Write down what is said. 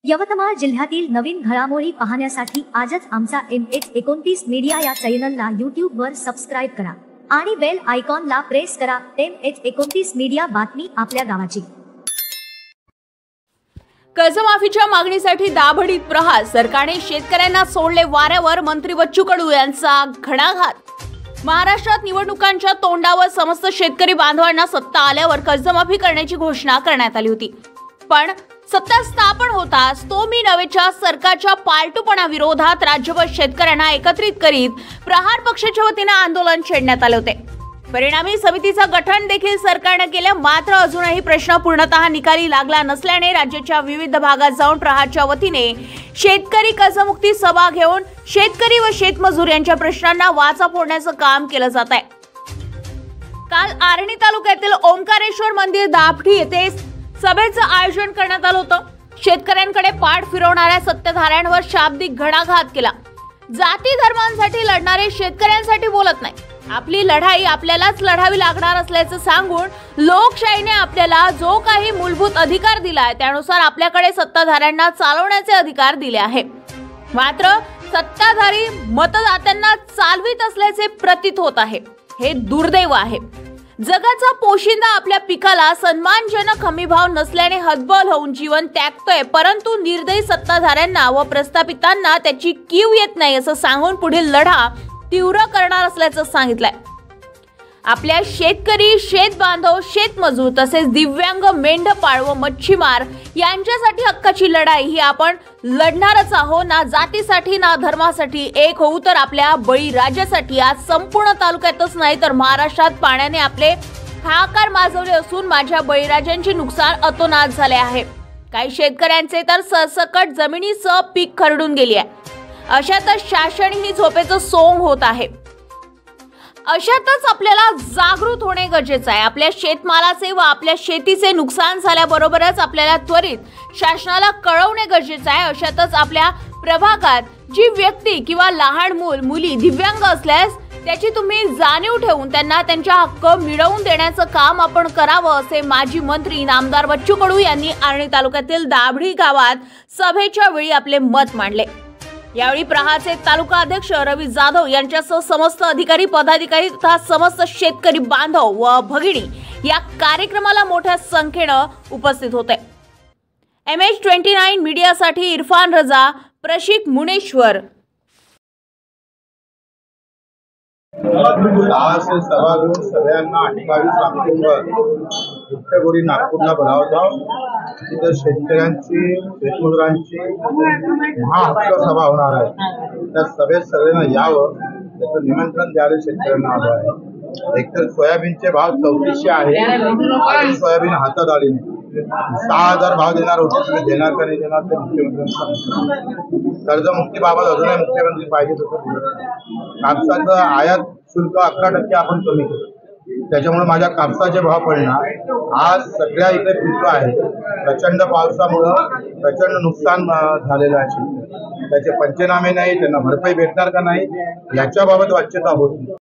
यवतमाळ जिल्ह्यातील नवीन घडामोडी पाहण्यासाठी आजच आमचा MH29 मीडिया या चॅनलला YouTube वर सबस्क्राइब करा आणि बेल आयकॉनला प्रेस करा। MH29 मीडिया, बातमी आपल्या गावाची। कर्जमाफीच्या मागणीसाठी दाभडीत प्रहार, सरकारने शेतकऱ्यांना सोडले वाऱ्यावर, मंत्री बच्चू कडू यांचा घणाघात। महाराष्ट्रात निवडणुकांच्या तोंडावर समस्त शेतकरी बांधवांना सत्ता आल्यावर कर्जमाफी करण्याची घोषणा करण्यात आली होती, पण सत्ता स्थापन होताच तो मी नवेच्या सरकारच्या पालटूपणा विरोधात राज्यभर शेतकऱ्यांना एकत्रित करीत प्रहार पक्षाच्या वतीने आंदोलन छेडण्यात आले होते। परिणामी समितीचं गठन देखील सरकारने केले, मात्र अजूनही प्रश्न पूर्णतः निकाली लागला नसल्याने राज्याच्या विविध भागात जाऊन प्रहारच्या वतीने शेतकरी कर्जमुक्ती सभा घेऊन शेतकरी व शेतमजूर यांच्या प्रश्नांना वाचा फोडण्याचं काम केलं जात आहे। काल आर्णी तालुक्यातील ओंकारेश्वर मंदिर दाभडी येथे सभेचं आयोजन करण्यात आलं होतं। शेतकऱ्यांकडे पाठ फिरवणाऱ्या सत्ताधाऱ्यांवर शाब्दिक घणाघात केला। जाती धर्मांसाठी लढणारे शेतकऱ्यांसाठी बोलत नाही, आपली लढाई आपल्यालाच लढावी लागणार असल्याचं सांगून लोकशाहीने आपल्याला जो काही मूलभूत अधिकार दिलाय त्यानुसार आपल्याकडे सत्ताधाऱ्यांना चालवण्याचे अधिकार दिले आहे, मात्र सत्ताधारी मतदात्यांना चालवित असल्याचे प्रतीत होत आहे। हे दुर्दैव आहे। जगाचा पोशिंदा आपल्या पिकाला सन्मानजनक हमीभाव नसल्याने हतबल होऊन जीवन त्यागतोय, परंतु निर्दयी सत्ताधाऱ्यांना व प्रस्थापितांना त्याची कीव येत नाही असं सांगून पुढील लढा तीव्र करणार असल्याचं सांगितलंय। आपल्या शेतकरी, शेतबांधव, शेतमजूर तसेच दिव्यांग, मेंढपाळ व मच्छीमार यांच्यासाठी हक्काची लढाई ही आपण लढणारच आहोत। ना जातीसाठी ना धर्मासाठी एक होऊ तर आपल्या बळीराजासाठी आज संपूर्ण तालुक्यातच नाही तर महाराष्ट्रात पाण्याने आपले हाहाकार माजवले असून माझ्या बळीराजांचे नुकसान अतोनात झाले आहे। काही शेतकऱ्यांचे तर सरसकट जमिनीसह पीक खरडून गेली आहे। अशातच शासन ही झोपेचं सोंग होत आहे। अशातच आपल्याला जागृत होणे गरजेचे आहे। आपल्या शेतमालाचे व आपल्या शेतीचे नुकसान झाल्याबरोबरच आपल्याला त्वरित शासनाला कळवणे गरजेचे आहे। अशातच आपल्या प्रभागात जी व्यक्ती किंवा लहान मूल, मुली, दिव्यांग असल्यास त्याची तुम्ही जाणीव ठेवून त्यांना त्यांचा हक्क मिळवून देण्याचं काम आपण करावं असे माजी मंत्री नामदार बच्चू कडू यांनी आर्णी तालुक्यातील दाभडी गावात सभेच्या वेळी आपले मत मांडले। यावेळी प्रहारचे तालुका अध्यक्ष रवी जाधव यांच्यासह समस्त अधिकारी, पदाधिकारी तथा समस्त शेतकरी बांधव व भगिनी या कार्यक्रमाला मोठ्या संख्येने उपस्थित होते। MH29 मीडियासाठी इरफान रजा, प्रशिक मुनेश्वर। सभा घेऊन सगळ्यांना 28 ऑक्टोबर गुप्तगोरी नागपूरला बोलावतो। तिथे शेतकऱ्यांची, शेतमजुरांची महाहक्क सभा होणार आहे। त्या सभेत सगळ्यांना यावं त्याचं निमंत्रण द्यायला शेतकऱ्यांना आलं आहे। एकतर सोयाबीनचे भाव 3400 आहे आणि सोयाबीन हातात आली नाही। 6000 भाव देणार होते, तुम्ही देणार का नाही देणार ते मुख्यमंत्र्यांनी कर्जमुक्तीबाबत अजूनही मुख्यमंत्री पाहिजे तसं कापसाचं आयात शुल्क 11% आपण कमी केलं, त्याच्यामुळे माझ्या कापसाचे भाव पडणार। आज सगळ्या इथे पिकं आहे, प्रचंड पावसामुळं प्रचंड नुकसान झालेलं आहे। त्याचे पंचनामे नाही, त्यांना भरपाई भेटणार का नाही याच्याबाबत वाच्यता होत नाही।